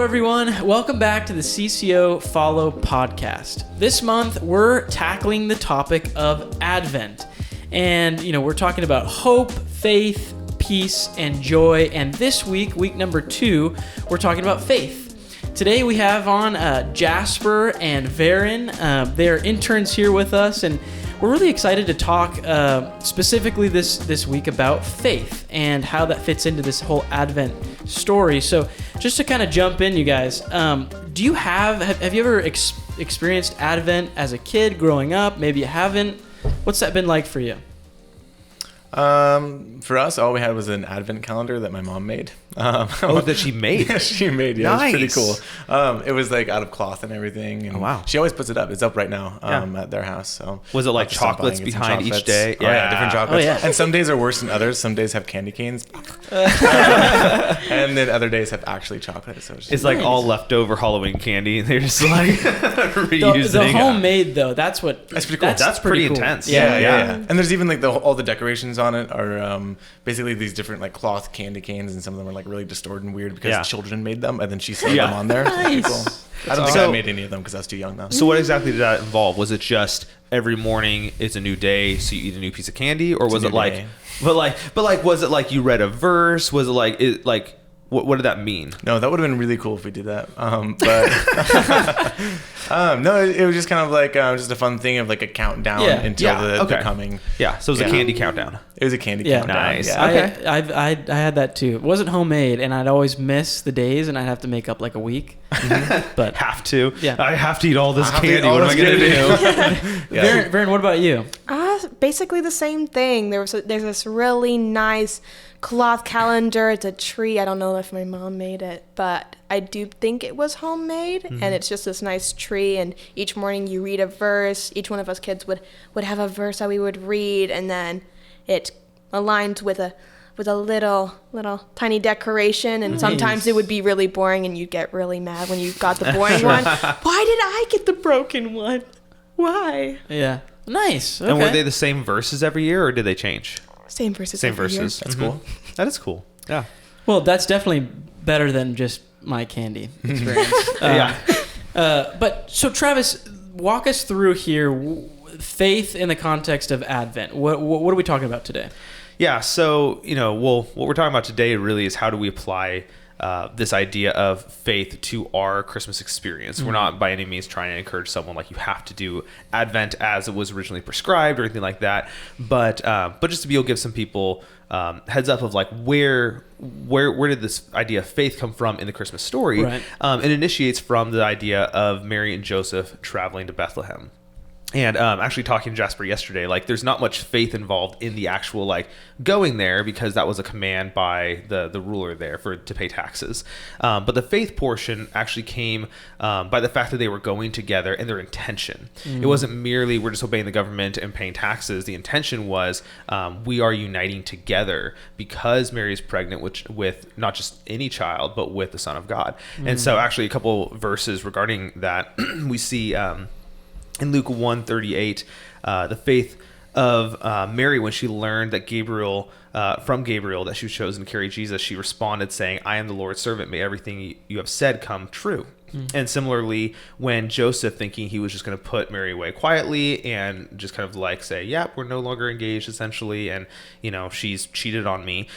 everyone. Welcome back to the CCO Follow podcast. This month, we're tackling the topic of Advent. And, we're talking about hope, faith, peace, and joy. And this week, week number 2, we're talking about faith. Today, we have on Jasper and Varen. They're interns here with us, and we're really excited to talk specifically this week about faith and how that fits into this whole Advent story. So just to kind of jump in, you guys, have you ever experienced Advent as a kid growing up? Maybe you haven't. What's that been like for you? For us, all we had was an Advent calendar that my mom made. That she made? Yeah, she made. Yeah, nice. It was pretty cool. It was like out of cloth and everything. And wow. She always puts it up. It's up right now at their house. So was it like chocolates behind each day? Yeah, different chocolates. Oh, yeah. And some days are worse than others. Some days have candy canes. And then other days have actually chocolate. So it's like all leftover Halloween candy. And they're just like reusing the homemade, though. That's pretty cool. That's pretty cool. Intense. Yeah. And there's even like all the decorations on it are basically these different like cloth candy canes, and some of them are like really distorted and weird because children made them, and then she sewed them on there. Nice. Cool. I don't think I made any of them because I was too young though. So what exactly did that involve? Was it just every morning it's a new day, so you eat a new piece of candy, or was it like, was it like you read a verse? Was it like what did that mean? No, that would have been really cool if we did that. No, it was just kind of like just a fun thing of like a countdown until the coming. Yeah, so it was a candy countdown. It was a candy countdown. Nice. Yeah. Okay. I had that too. It wasn't homemade, and I'd always miss the days, and I'd have to make up like a week. But have to. Yeah. I have to eat all this candy. What am I gonna do? Varen, what about you? Basically the same thing. There's this really nice cloth calendar. It's a tree. I don't know if my mom made it, but I do think it was homemade. And it's just this nice tree, and each morning you read a verse. Each one of us kids would have a verse that we would read, and then it aligned with a little tiny decoration, and sometimes it would be really boring, and you'd get really mad when you got the boring one. Why did I get the broken one? Why? Yeah. Nice. Okay. And were they the same verses every year, or did they change? Same verses. Same verses. Year. That's cool. That is cool. Yeah. Well, that's definitely better than just my candy experience. But so Travis, walk us through here faith in the context of Advent. What are we talking about today? Yeah. So, what we're talking about today really is how do we apply this idea of faith to our Christmas experience. We're not by any means trying to encourage someone like you have to do Advent as it was originally prescribed or anything like that. But just to be able to give some people heads up of like where did this idea of faith come from in the Christmas story? Right. It initiates from the idea of Mary and Joseph traveling to Bethlehem. And actually talking to Jasper yesterday, like there's not much faith involved in the actual like going there because that was a command by the ruler there to pay taxes. But the faith portion actually came by the fact that they were going together and their intention. It wasn't merely we're just obeying the government and paying taxes. The intention was we are uniting together because Mary is pregnant with not just any child, but with the Son of God. And so actually a couple verses regarding that we see in Luke 1:38, the faith of Mary when she learned that from Gabriel that she was chosen to carry Jesus, she responded saying, "I am the Lord's servant. May everything you have said come true." And similarly, when Joseph, thinking he was just going to put Mary away quietly and just kind of like say, "Yeah, we're no longer engaged," essentially, and she's cheated on me.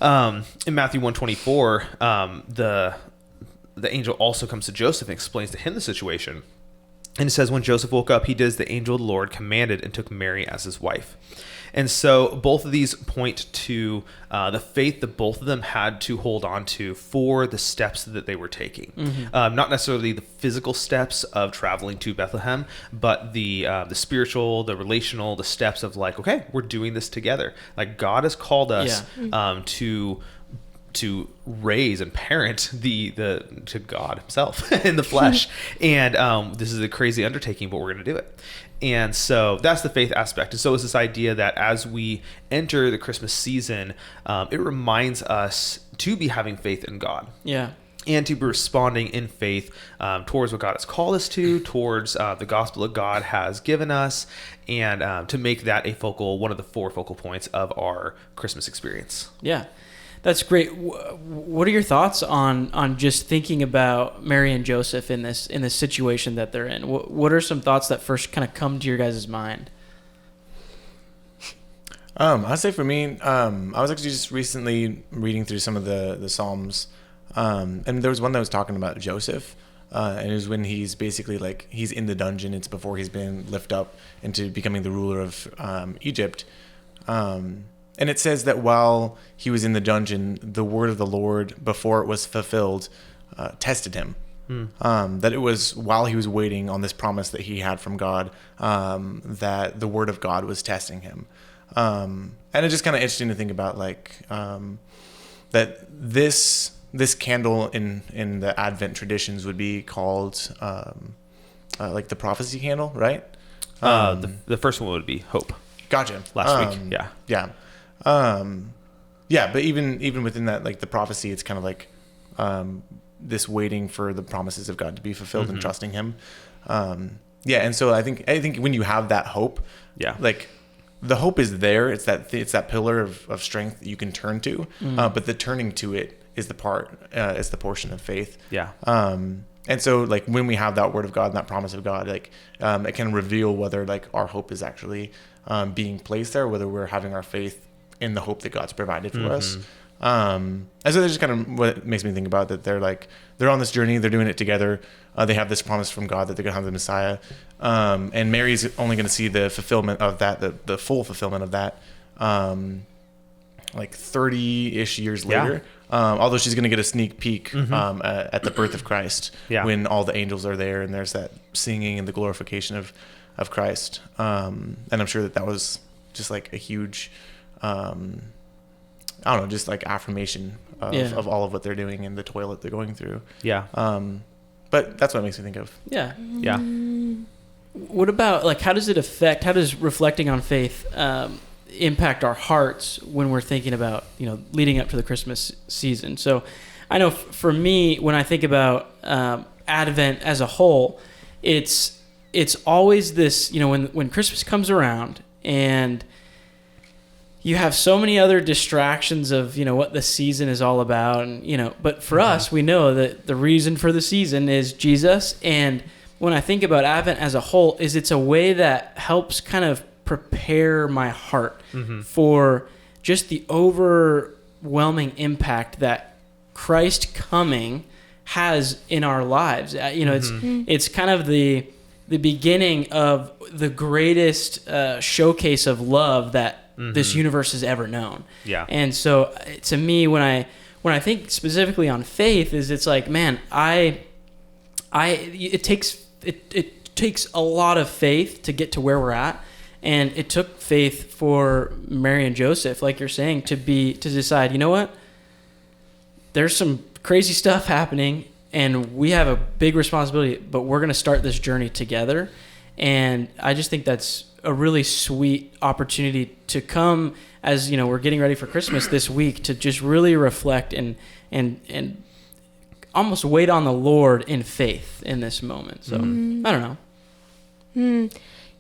In Matthew 1:24, the angel also comes to Joseph and explains to him the situation. And it says, when Joseph woke up, he did as the angel of the Lord commanded and took Mary as his wife. And so both of these point to the faith that both of them had to hold on to for the steps that they were taking. Not necessarily the physical steps of traveling to Bethlehem, but the spiritual, the relational, the steps of like, okay, we're doing this together. Like God has called us to raise and parent to God himself in the flesh. And this is a crazy undertaking, but we're going to do it. And so that's the faith aspect. And so it's this idea that as we enter the Christmas season, it reminds us to be having faith in God. Yeah. And to be responding in faith towards what God has called us to, towards the gospel that God has given us, and to make that one of the 4 focal points of our Christmas experience. Yeah. That's great. What are your thoughts on just thinking about Mary and Joseph in this situation that they're in? What are some thoughts that first kind of come to your guys' mind? I'd say for me, I was actually just recently reading through some of the Psalms, and there was one that was talking about Joseph, and it was when he's basically like he's in the dungeon. It's before he's been lifted up into becoming the ruler of Egypt, and it says that while he was in the dungeon, the word of the Lord, before it was fulfilled, tested him. That it was while he was waiting on this promise that he had from God, that the word of God was testing him. And it's just kind of interesting to think about, like, that this candle in the Advent traditions would be called like the prophecy candle, right? The first one would be hope. Gotcha. Last week, yeah. But even within that, like the prophecy, it's kind of like this waiting for the promises of God to be fulfilled and trusting Him. And so I think when you have that hope, like. The hope is there. It's that pillar of strength that you can turn to, but the turning to it is the portion of faith. Yeah. And so like when we have that word of God and that promise of God, like it can reveal whether like our hope is actually being placed there, whether we're having our faith in the hope that God's provided for us. And so that's just kind of what makes me think about that. They're on this journey. They're doing it together. They have this promise from God that they're going to have the Messiah. And Mary's only going to see the fulfillment of that, the full fulfillment of that, like 30-ish years later. Although she's going to get a sneak peek at the birth of Christ when all the angels are there and there's that singing and the glorification of Christ. And I'm sure that was just like a huge, I don't know, just like affirmation of all of what they're doing and the toil that they're going through. Yeah. But that's what it makes me think of. Yeah. Yeah. What about, like, how does reflecting on faith impact our hearts when we're thinking about, leading up to the Christmas season? So I know for me, when I think about Advent as a whole, it's always this, when Christmas comes around and you have so many other distractions of, what the season is all about. And, but for us, we know that the reason for the season is Jesus. And when I think about Advent as a whole, it's a way that helps kind of prepare my heart for just the overwhelming impact that Christ coming has in our lives. It's kind of the beginning of the greatest showcase of love that this universe has ever known. Yeah. And so to me, when I think specifically on faith, it's like, man, it takes a lot of faith to get to where we're at. And it took faith for Mary and Joseph, like you're saying, to decide, you know what? There's some crazy stuff happening and we have a big responsibility, but we're going to start this journey together. And I just think that's a really sweet opportunity to come as, we're getting ready for Christmas this week, to just really reflect and almost wait on the Lord in faith in this moment. So I don't know.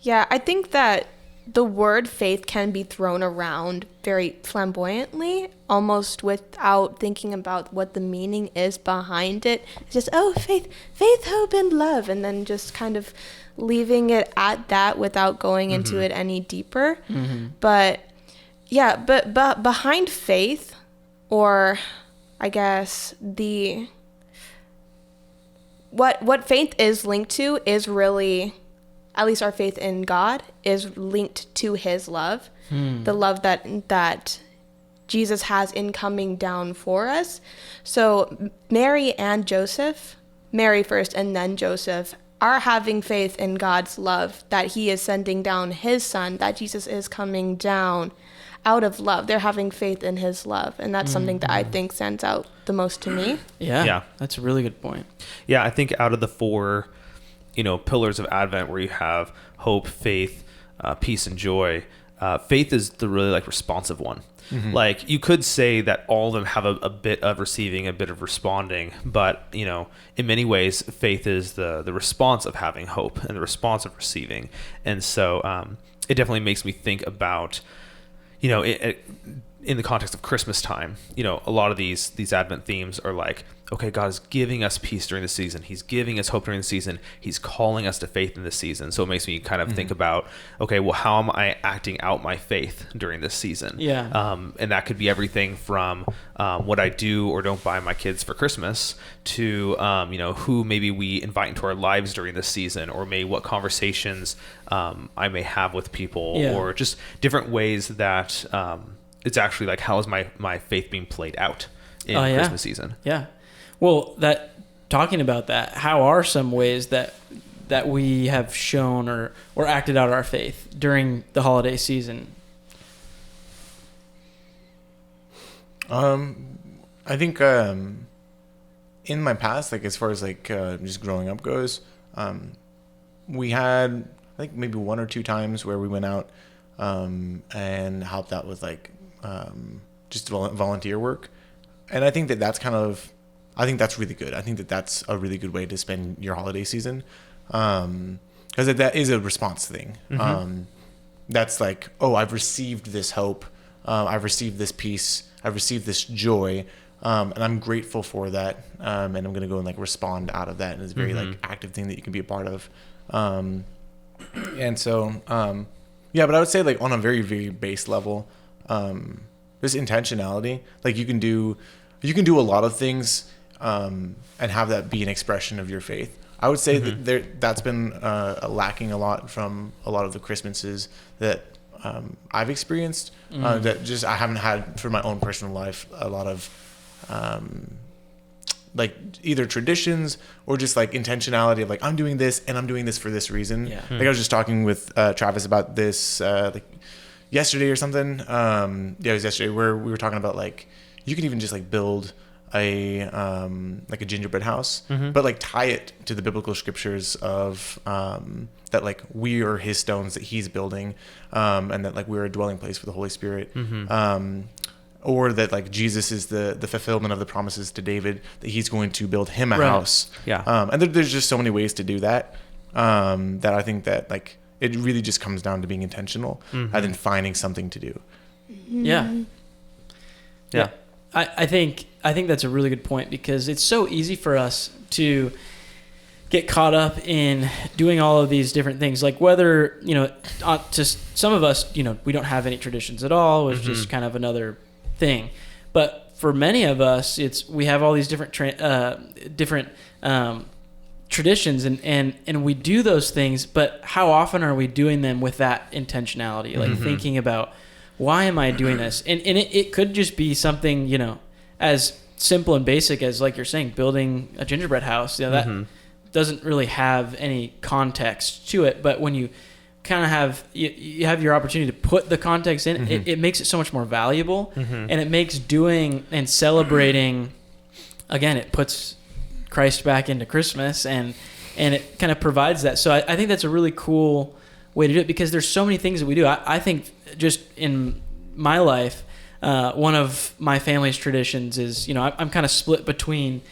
Yeah, I think that the word faith can be thrown around very flamboyantly, almost without thinking about what the meaning is behind it. It's just, faith, hope, and love, and then just kind of leaving it at that without going into it any deeper. But yeah, but behind faith, or I guess what faith is linked to is really, at least our faith in God is linked to His love, the love that Jesus has in coming down for us. So Mary and Joseph, Mary first and then Joseph, are having faith in God's love, that He is sending down His Son, that Jesus is coming down out of love. They're having faith in His love, and that's something that I think stands out the most to me. Yeah, that's a really good point. Yeah, I think out of the four, pillars of Advent, where you have hope, faith, peace, and joy, faith is the really responsive one. Like, you could say that all of them have a bit of receiving, a bit of responding, but in many ways faith is the response of having hope and the response of receiving. And so it definitely makes me think about, it in the context of Christmas time, a lot of these Advent themes are like, okay, God is giving us peace during the season. He's giving us hope during the season. He's calling us to faith in this season. So it makes me kind of think about, okay, well, how am I acting out my faith during this season? Yeah. And that could be everything from what I do or don't buy my kids for Christmas to, who maybe we invite into our lives during this season, or maybe what conversations I may have with people, or just different ways that it's actually like, how is my faith being played out in Christmas season? Yeah. Well, talking about that, how are some ways that we have shown or acted out our faith during the holiday season? I think in my past, like as far as like just growing up goes, we had, I think maybe 1 or 2 times where we went out and helped out with like just volunteer work. And I think that's really good. I think that's a really good way to spend your holiday season, because that is a response thing. That's like, oh, I've received this hope, I've received this peace, I've received this joy, and I'm grateful for that, and I'm gonna go and like respond out of that. And it's a very like active thing that you can be a part of. And so yeah, but I would say like on a very, very base level, this intentionality, like you can do a lot of things and have that be an expression of your faith. I would say that's been lacking a lot from a lot of the Christmases that I've experienced, that just I haven't had for my own personal life a lot of like either traditions or just like intentionality of like, I'm doing this and I'm doing this for this reason. Yeah. Like I was just talking with Travis about this like yesterday or something. It was yesterday, where we were talking about like, you can even just like build a like a gingerbread house, but like tie it to the biblical scriptures of that like we are his stones that he's building, and that like we're a dwelling place for the Holy Spirit, or that like Jesus is the fulfillment of the promises to David, that he's going to build him a house. And there's just so many ways to do that, that I think that like it really just comes down to being intentional and then finding something to do. Yeah. I think that's a really good point, because it's so easy for us to get caught up in doing all of these different things. Like whether, just some of us, we don't have any traditions at all. It's just kind of another thing. But for many of us, we have all these different traditions, and we do those things. But how often are we doing them with that intentionality? Like thinking about, why am I doing this? And it could just be something, as simple and basic as, like you're saying, building a gingerbread house. That doesn't really have any context to it. But when you kind of have you have your opportunity to put the context in, it makes it so much more valuable, and it makes doing and celebrating, again, it puts Christ back into Christmas, and it kind of provides that. So I think that's a really cool way to do it, because there's so many things that we do. I think just in my life, one of my family's traditions is, I'm kind of split between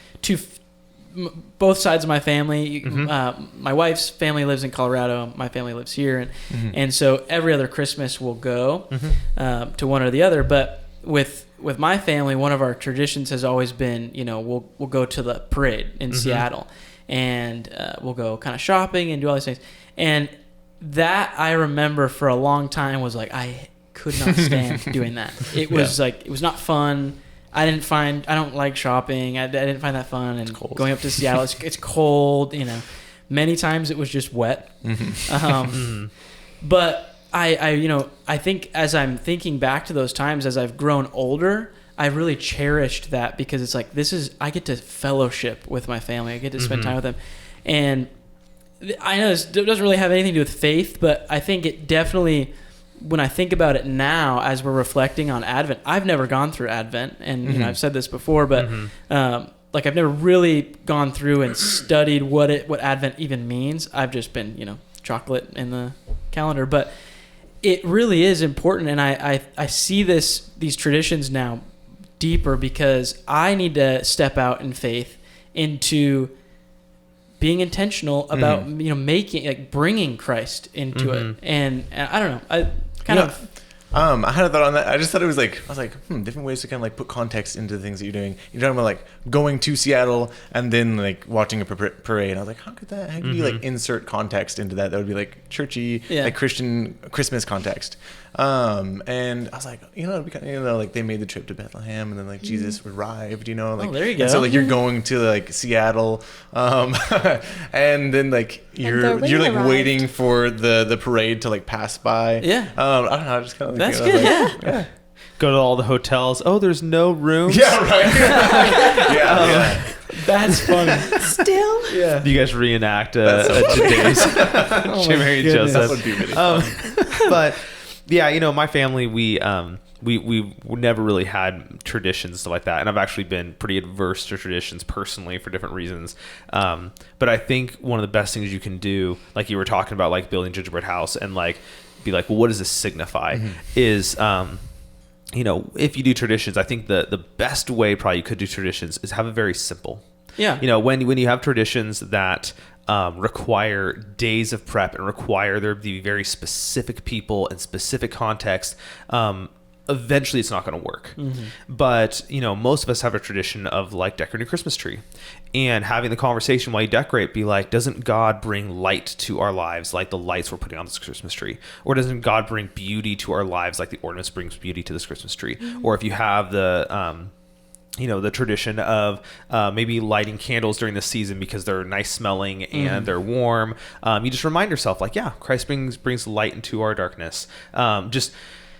both sides of my family. My wife's family lives in Colorado. My family lives here. And so every other Christmas we'll go to one or the other. But with my family, one of our traditions has always been, we'll go to the parade in Seattle, and we'll go kind of shopping and do all these things. And that, I remember for a long time, was like, I could not stand doing that. It was like, it was not fun. I don't like shopping. I didn't find that fun. And going up to Seattle, it's cold, many times it was just wet. But I think as I'm thinking back to those times, as I've grown older, I really cherished that, because it's like, I get to fellowship with my family. I get to spend time with them. And I know this doesn't really have anything to do with faith, but I think it definitely, when I think about it now, as we're reflecting on Advent, I've never gone through Advent, and I've said this before, but like I've never really gone through and studied what Advent even means. I've just been, chocolate in the calendar, but it really is important, and I see these traditions now deeper, because I need to step out in faith into being intentional about making, like, bringing Christ into it, and I don't know, I kind of I had a thought on that. I just thought it was like, I was like, different ways to kind of like put context into the things that you're doing. You're talking about like going to Seattle and then like watching a parade. And I was like, how could you like insert context into that? That would be like churchy, like Christian Christmas context. And I was like, it'd be kind of, like they made the trip to Bethlehem and then like Jesus arrived, like, there you go. And so like you're going to like Seattle, and then like you're like arrived. waiting for the parade to like pass by. Yeah. I don't know. I just kind of That's good. yeah. Go to all the hotels. Oh, there's no rooms. Yeah, right. yeah. That's funny. Still? Yeah. Do you guys reenact That's so today's Oh my Mary and goodness. That Joseph? would be really fun. But yeah, my family, we never really had traditions stuff like that, and I've actually been pretty adverse to traditions personally for different reasons. But I think one of the best things you can do, like you were talking about, like building gingerbread house, and like be like, well, what does this signify? Is if you do traditions, I think the best way probably you could do traditions is have it very simple. Yeah. When you have traditions that require days of prep and require there be very specific people and specific context, eventually it's not going to work. But most of us have a tradition of like decorating a Christmas tree and having the conversation while you decorate, be like, doesn't God bring light to our lives like the lights we're putting on this Christmas tree? Or doesn't God bring beauty to our lives like the ornaments brings beauty to this Christmas tree? Or if you have the the tradition of maybe lighting candles during the season because they're nice smelling and they're warm, you just remind yourself, like, Christ brings light into our darkness. Just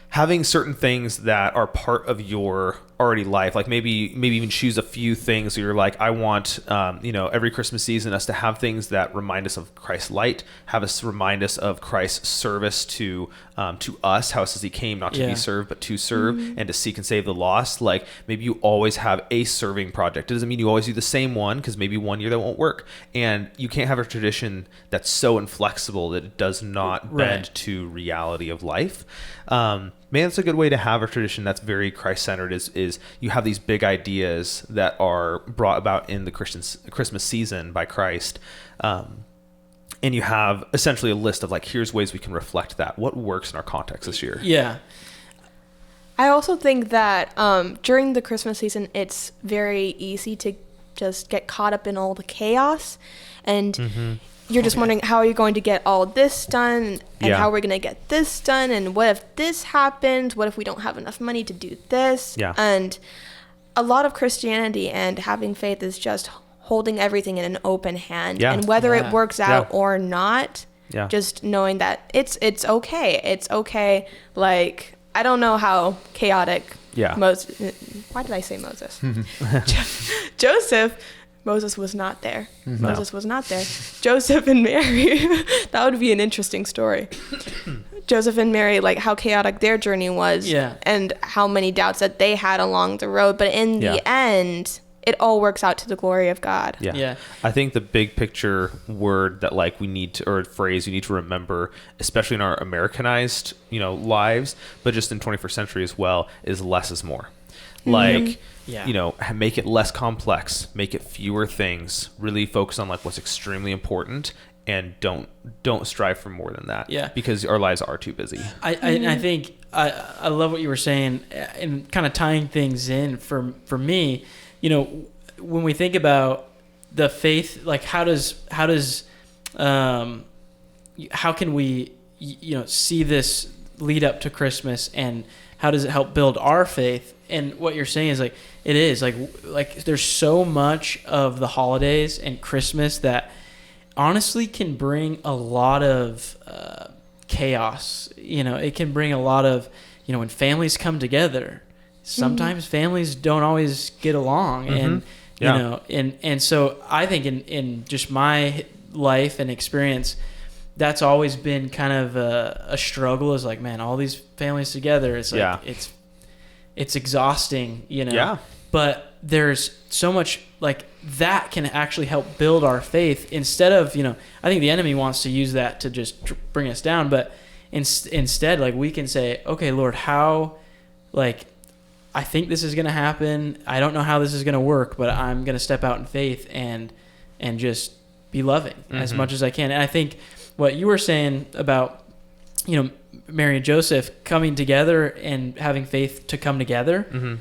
having certain things that are part of your already life, like maybe even choose a few things where you're like, I want every Christmas season us to have things that remind us of Christ's light, have us remind us of Christ's service to us, how it says he came not to be served but to serve and to seek and save the lost. Like maybe you always have a serving project. It doesn't mean you always do the same one, because maybe one year that won't work, and you can't have a tradition that's so inflexible that it does not bend to reality of life. Man, that's a good way to have a tradition that's very Christ-centered, is you have these big ideas that are brought about in the Christmas season by Christ. And you have essentially a list of like, here's ways we can reflect that. What works in our context this year? Yeah. I also think that during the Christmas season, it's very easy to just get caught up in all the chaos, and you're just wondering, how are you going to get all this done, and how are we going to get this done, and what if this happens, what if we don't have enough money to do this? And a lot of Christianity and having faith is just holding everything in an open hand, and whether it works out or not, just knowing that it's okay. Like, I don't know how chaotic Moses, why did I say Moses? Joseph, Moses was not there. Moses was not there. Joseph and Mary, that would be an interesting story. Joseph and Mary, like how chaotic their journey was, and how many doubts that they had along the road. But in the end, it all works out to the glory of God. Yeah. I think the big picture word that like we need to, or phrase you need to remember, especially in our Americanized, lives, but just in 21st century as well, is less is more. Like, make it less complex, make it fewer things, really focus on like what's extremely important, and don't strive for more than that. Because our lives are too busy. I think I love what you were saying, and kind of tying things in for me. When we think about the faith, like how can we see this lead up to Christmas, and how does it help build our faith? And what you're saying is like, it is like there's so much of the holidays and Christmas that honestly can bring a lot of chaos. It can bring a lot of, when families come together, sometimes families don't always get along. And and so I think in just my life and experience, that's always been kind of a struggle, is like, man, all these families together, it's like it's exhausting, but there's so much like that can actually help build our faith, instead of, I think the enemy wants to use that to just bring us down, but instead, like, we can say, okay, Lord, how, like, I think this is going to happen. I don't know how this is going to work, but I'm going to step out in faith and just be loving as much as I can. And I think what you were saying about, Mary and Joseph coming together and having faith to come together,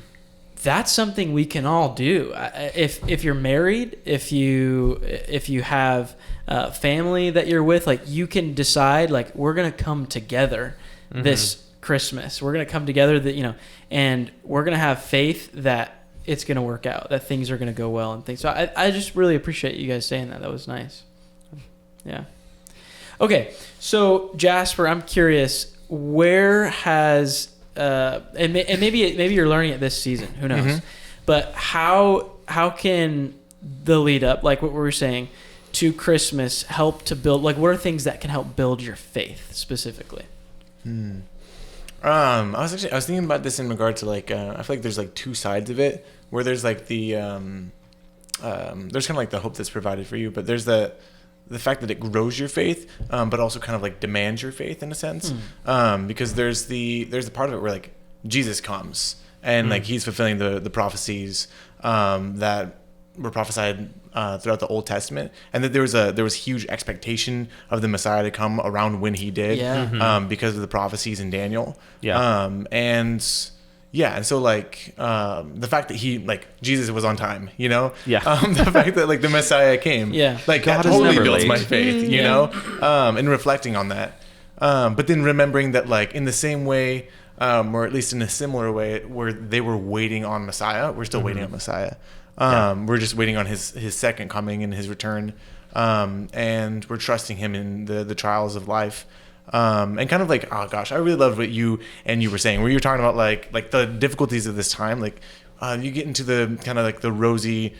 that's something we can all do. If you're married, if you have family that you're with, like, you can decide, like, we're gonna come together this Christmas. We're gonna come together, and we're gonna have faith that it's gonna work out, that things are gonna go well and things. So I just really appreciate you guys saying that. That was nice. Yeah. Okay, so Jasper, I'm curious, where has and maybe you're learning it this season, who knows? But how can the lead up, like what we were saying, to Christmas help to build, like, what are things that can help build your faith specifically? I was thinking about this in regard to, like, I feel like there's like two sides of it, where there's like the there's kind of like the hope that's provided for you, but there's the fact that it grows your faith, but also kind of like demands your faith in a sense, because there's the part of it where, like, Jesus comes and like he's fulfilling the prophecies that were prophesied throughout the Old Testament, and that there was huge expectation of the Messiah to come around when he did, because of the prophecies in Daniel, and so, like, the fact that Jesus was on time, the fact that, like, the Messiah came, like, God that totally never builds late. my faith, you know, and reflecting on that, but then remembering that, like, in the same way, or at least in a similar way, where they were waiting on Messiah, we're still waiting on Messiah. We're just waiting on his second coming and his return, and we're trusting him in the trials of life. And kind of like, oh gosh, I really loved what you were saying, where you're talking about like the difficulties of this time. Like, you get into the kind of like the rosy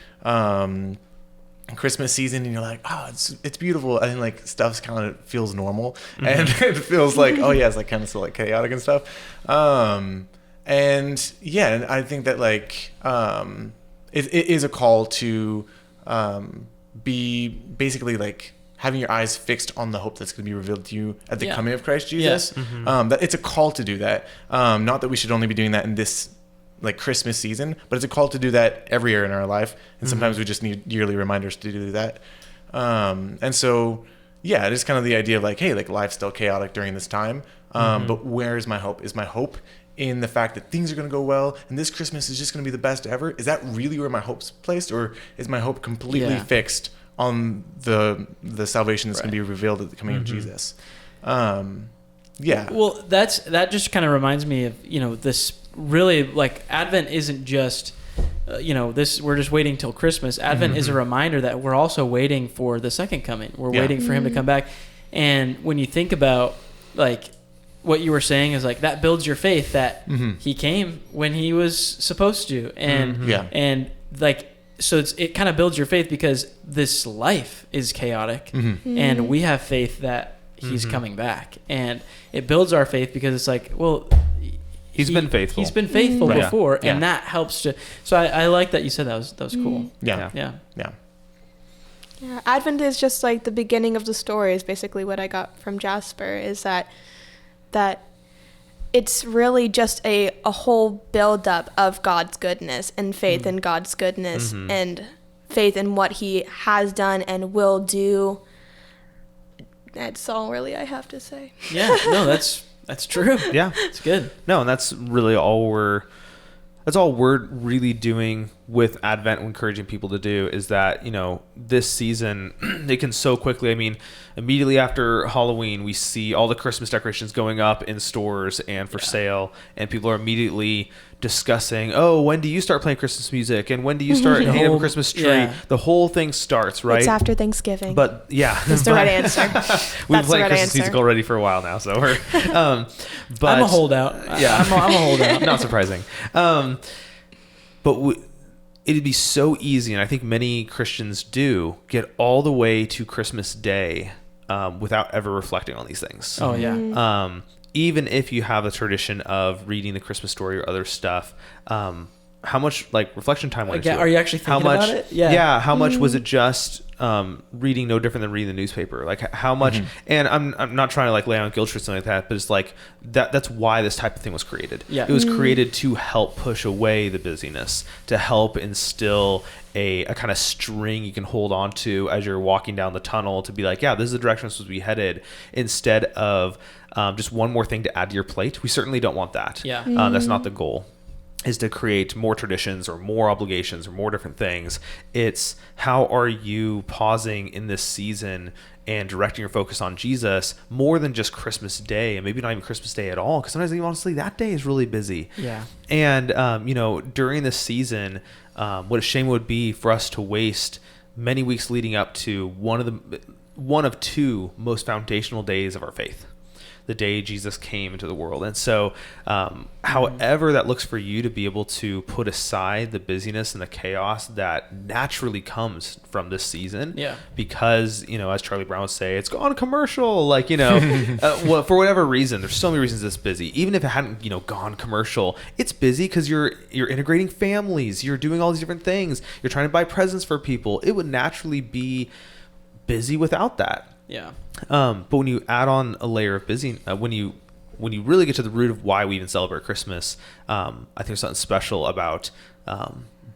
Christmas season, and you're like, oh, it's beautiful, and then, like, stuff kind of feels normal, and it feels like, oh yeah, it's like kind of still like chaotic and stuff. And I think that, like, it is a call to be basically like having your eyes fixed on the hope that's going to be revealed to you at the coming of Christ Jesus. That it's a call to do that. Not that we should only be doing that in this, like, Christmas season, but it's a call to do that every year in our life. And sometimes we just need yearly reminders to do that. And so, it is kind of the idea of, like, hey, like, life's still chaotic during this time. But where is my hope? Is my hope in the fact that things are going to go well and this Christmas is just going to be the best ever? Is that really where my hope's placed, or is my hope completely fixed on the salvation that's going to be revealed at the coming of Jesus? Well, that just kind of reminds me of, this really, like, Advent isn't just we're just waiting till Christmas. Advent is a reminder that we're also waiting for the second coming. We're waiting for him to come back. And when you think about, like, what you were saying is, like, that builds your faith that he came when he was supposed to, and like, so it kind of builds your faith because this life is chaotic, and we have faith that he's coming back, and it builds our faith because it's like, well, he's been faithful. He's been faithful before, and that helps to. So I like that you said that was cool. Yeah. Advent is just like the beginning of the story, is basically what I got from Jasper, is that it's really just a whole buildup of God's goodness and faith in God's goodness and faith in what he has done and will do. That's all really I have to say. Yeah, no, that's true. Yeah, it's good. No, and that's really all we're really doing with Advent, encouraging people to do, is that, this season, it can so quickly, I mean, immediately after Halloween, we see all the Christmas decorations going up in stores and for sale, and people are immediately discussing, oh, when do you start playing Christmas music, and when do you start hanging up a Christmas tree? Yeah. The whole thing starts, right? It's after Thanksgiving. But that's the right answer. We've played Christmas music already for a while now, so we're but I'm a holdout. I'm a holdout. Not surprising. But it'd be so easy, and I think many Christians do, get all the way to Christmas Day without ever reflecting on these things. Oh, yeah. Even if you have a tradition of reading the Christmas story or other stuff, how much like reflection time went into it? Are you actually thinking about it? Yeah. How much was it just reading no different than reading the newspaper? Like how much? And I'm not trying to like lay on guilt or something like that, but it's like that's why this type of thing was created. Yeah. It was created to help push away the busyness, to help instill a kind of string you can hold on to as you're walking down the tunnel, to be like, yeah, this is the direction it's supposed to be headed, instead of just one more thing to add to your plate. We certainly don't want that. Yeah. That's not the goal, is to create more traditions or more obligations or more different things. It's how are you pausing in this season and directing your focus on Jesus more than just Christmas Day, and maybe not even Christmas Day at all, because sometimes even honestly that day is really busy. Yeah. And during this season, what a shame it would be for us to waste many weeks leading up to one of two most foundational days of our faith, the day Jesus came into the world. And so however that looks for you, to be able to put aside the busyness and the chaos that naturally comes from this season, because as Charlie Brown would say, it's gone commercial, like well, for whatever reason, there's so many reasons it's busy. Even if it hadn't gone commercial, it's busy because you're integrating families, you're doing all these different things, you're trying to buy presents for people. It would naturally be busy without that. Yeah. But when you add on a layer of busy, when you really get to the root of why we even celebrate Christmas, I think there's something special about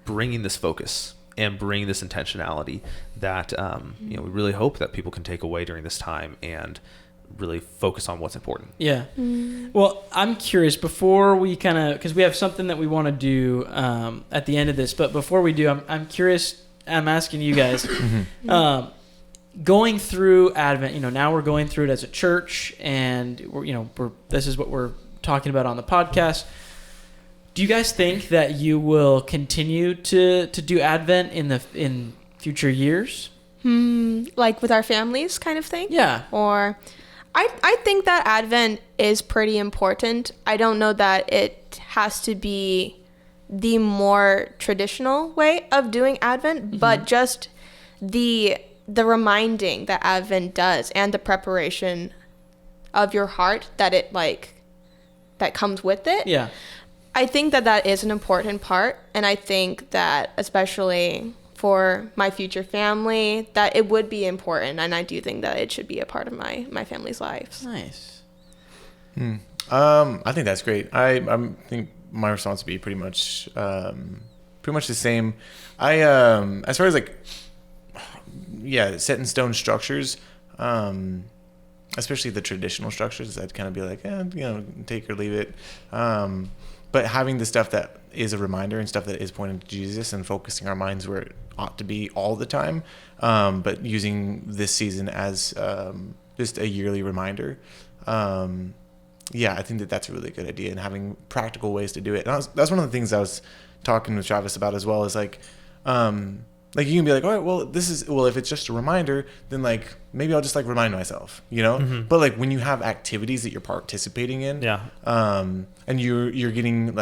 bringing this focus and bringing this intentionality that we really hope that people can take away during this time and really focus on what's important. Yeah. Well, I'm curious, before we because we have something that we want to do at the end of this, but before we do, I'm curious. I'm asking you guys. Going through Advent, now we're going through it as a church, and this is what we're talking about on the podcast. Do you guys think that you will continue to do Advent in future years? Like with our families kind of thing? Yeah. Or I think that Advent is pretty important. I don't know that it has to be the more traditional way of doing Advent, but just the reminding that Advent does, and the preparation of your heart that it that comes with it. Yeah. I think that is an important part, and I think that especially for my future family, that it would be important, and I do think that it should be a part of my family's lives. Nice. I think that's great. I think my response would be pretty much the same. As far as set in stone structures, especially the traditional structures, I'd kind of be like, take or leave it. But having the stuff that is a reminder and stuff that is pointing to Jesus and focusing our minds where it ought to be all the time, but using this season as just a yearly reminder. I think that's a really good idea, and having practical ways to do it. And that's one of the things I was talking with Travis about as well, is you can be like, all right, well, if it's just a reminder, then maybe I'll just remind myself, But when you have activities that you're participating in, and you're getting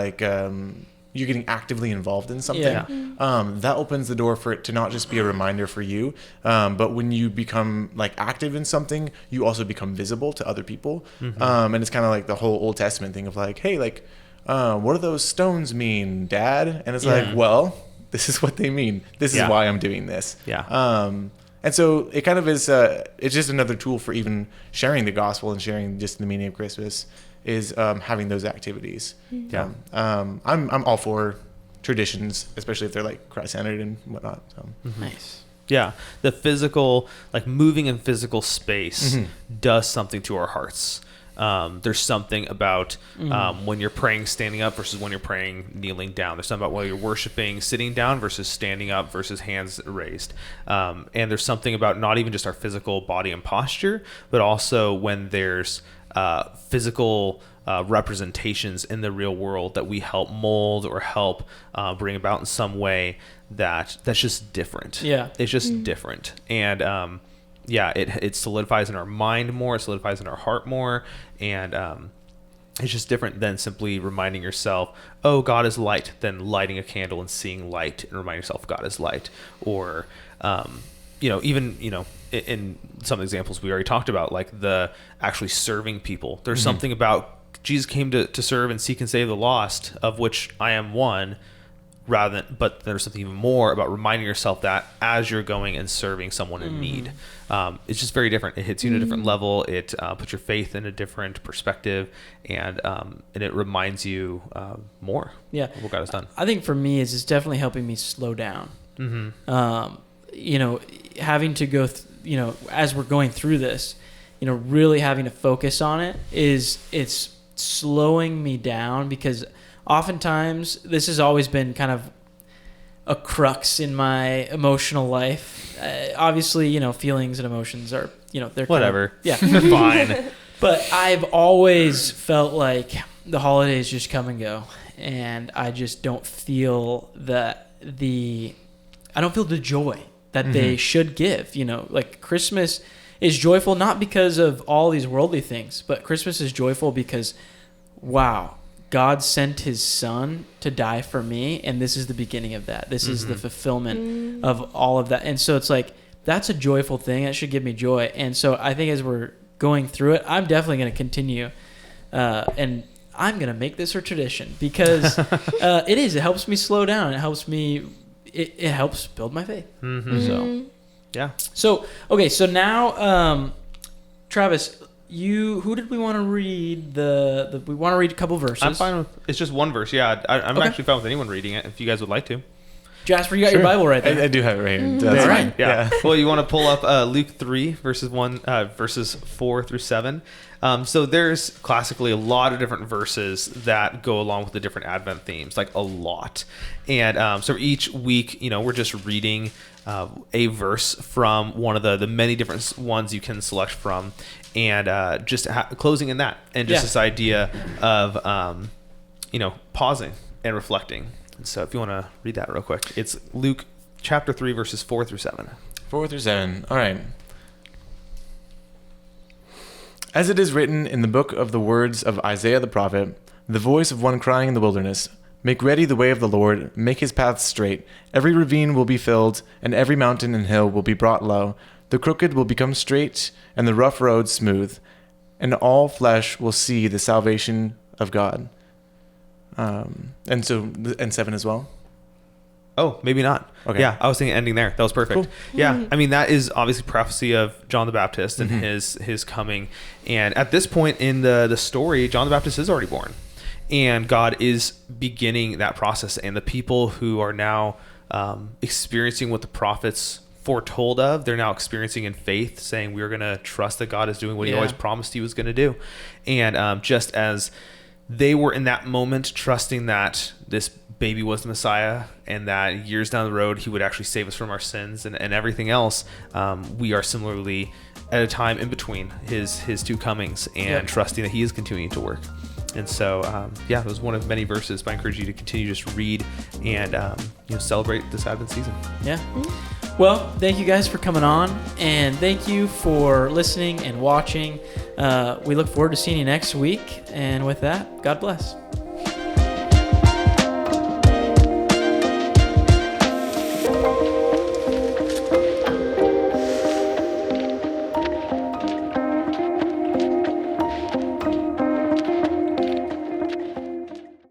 you're getting actively involved in something, that opens the door for it to not just be a reminder for you, but when you become active in something, you also become visible to other people. And it's kind of like the whole Old Testament thing of hey, what do those stones mean, Dad? And it's well, this is what they mean. This is why I'm doing this. And so it kind of is, it's just another tool for even sharing the gospel and sharing just the meaning of Christmas, is having those activities. I'm all for traditions, especially if they're Christ-centered and whatnot. So. Nice. Yeah. The physical, moving in physical space does something to our hearts. There's something about when you're praying standing up versus when you're praying kneeling down. There's something about when you're worshiping sitting down versus standing up versus hands raised. And there's something about not even just our physical body and posture, but also when there's physical representations in the real world that we help mold or help bring about in some way that's just different. Yeah. It's just different. And it solidifies in our mind more, it solidifies in our heart more, and it's just different than simply reminding yourself, oh, God is light, than lighting a candle and seeing light and reminding yourself God is light. Or, even, in some examples we already talked about, the actually serving people. There's something about Jesus came to serve and seek and save the lost, of which I am one. but there's something even more about reminding yourself that as you're going and serving someone in need. It's just very different. It hits you in a different level. It puts your faith in a different perspective, and it reminds you more of what God has done. I think for me, it's definitely helping me slow down. Having to go, as we're going through this, really having to focus on it's slowing me down, because oftentimes this has always been kind of a crux in my emotional life. Obviously, feelings and emotions are, they're whatever. They're fine. But I've always felt like the holidays just come and go, and I just don't feel the joy that they should give. Like Christmas is joyful not because of all these worldly things, but Christmas is joyful because, wow, God sent his son to die for me, and this is the beginning of that. This is the fulfillment of all of that. And so it's like, that's a joyful thing. That should give me joy. And so I think as we're going through it, I'm definitely going to continue, and I'm going to make this a tradition, because it helps me slow down. It helps me, it helps build my faith. So, yeah. So, okay. So now, Travis, who did we want to read? We want to read a couple verses. I'm fine with, it's just one verse. Yeah. I'm Okay. actually fine with anyone reading it if you guys would like to. Jasper, you got your Bible right there. I do have it right here. That's All fine. right. Yeah. Well, you want to pull up Luke 3 verses 4 through 7. So there's classically a lot of different verses that go along with the different Advent themes, like a lot. And so each week, we're just reading a verse from one of the many different ones you can select from, and just closing in that, and just this idea of pausing and reflecting. So if you want to read that real quick, it's Luke chapter 3 verses 4 through 7. 4 through 7. All right. As it is written in the book of the words of Isaiah the prophet, the voice of one crying in the wilderness, make ready the way of the Lord, make his paths straight. Every ravine will be filled, and every mountain and hill will be brought low. The crooked will become straight, and the rough roads smooth, and all flesh will see the salvation of God. And 7 as well. Oh, maybe not. Okay. Yeah, I was thinking ending there. That was perfect. Cool. Yeah, I mean, that is obviously prophecy of John the Baptist and his coming. And at this point in the story, John the Baptist is already born. And God is beginning that process. And the people who are now experiencing what the prophets foretold of, they're now experiencing in faith, saying we're going to trust that God is doing what he always promised he was going to do. And just as they were in that moment trusting that this baby was the Messiah, and that years down the road he would actually save us from our sins and everything else, we are similarly at a time in between his two comings, and trusting that he is continuing to work. And so it was one of many verses, but I encourage you to continue to just read and celebrate this Advent season. Well, thank you guys for coming on, and thank you for listening and watching. We look forward to seeing you next week, and with that, God bless.